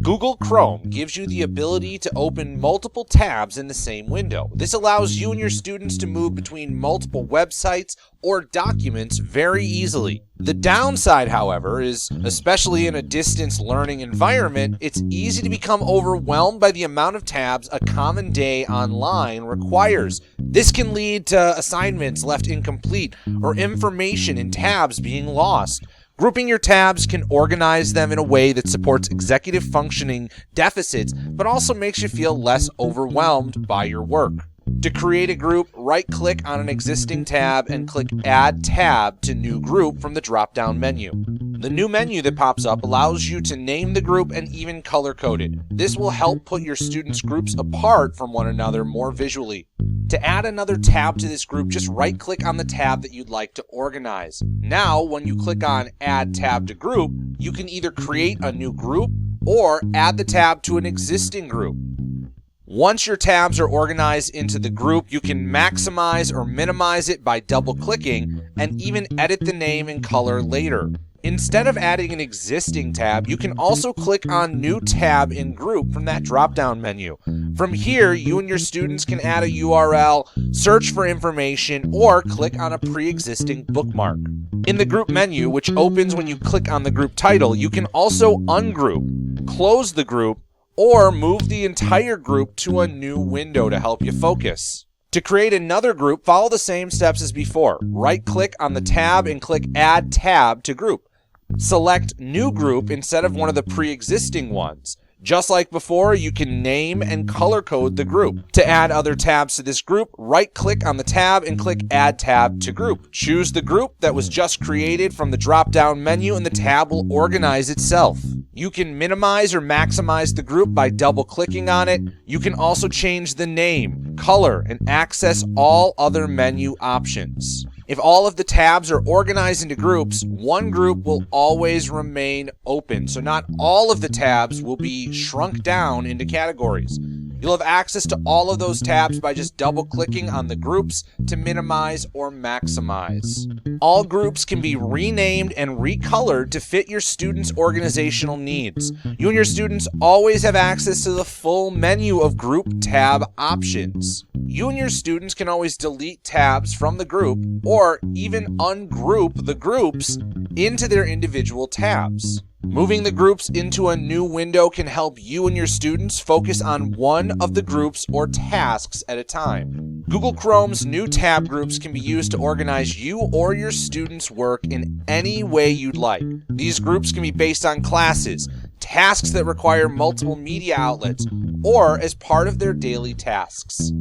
Google Chrome gives you the ability to open multiple tabs in the same window. This allows you and your students to move between multiple websites or documents very easily. The downside, however, is, especially in a distance learning environment, it's easy to become overwhelmed by the amount of tabs a common day online requires. This can lead to assignments left incomplete or information in tabs being lost. Grouping your tabs can organize them in a way that supports executive functioning deficits, but also makes you feel less overwhelmed by your work. To create a group, right-click on an existing tab and click Add Tab to New Group from the drop-down menu. The new menu that pops up allows you to name the group and even color-code it. This will help put your students' groups apart from one another more visually. To add another tab to this group, just right-click on the tab that you'd like to organize. Now, when you click on Add Tab to Group, you can either create a new group or add the tab to an existing group. Once your tabs are organized into the group, you can maximize or minimize it by double-clicking and even edit the name and color later. Instead of adding an existing tab, you can also click on New Tab in Group from that drop-down menu. From here, you and your students can add a URL, search for information, or click on a pre-existing bookmark. In the group menu, which opens when you click on the group title, you can also ungroup, close the group, or move the entire group to a new window to help you focus. To create another group, follow the same steps as before. Right-click on the tab and click Add Tab to Group. Select New Group instead of one of the pre-existing ones. Just like before, you can name and color code the group. To add other tabs to this group, right-click on the tab and click Add Tab to Group. Choose the group that was just created from the drop-down menu and the tab will organize itself. You can minimize or maximize the group by double-clicking on it. You can also change the name, color, and access all other menu options. If all of the tabs are organized into groups, one group will always remain open, so not all of the tabs will be shrunk down into categories. You'll have access to all of those tabs by just double-clicking on the groups to minimize or maximize. All groups can be renamed and recolored to fit your students' organizational needs. You and your students always have access to the full menu of group tab options. You and your students can always delete tabs from the group or even ungroup the groups into their individual tabs. Moving the groups into a new window can help you and your students focus on one of the groups or tasks at a time. Google Chrome's new tab groups can be used to organize you or your students' work in any way you'd like. These groups can be based on classes, tasks that require multiple media outlets, or as part of their daily tasks.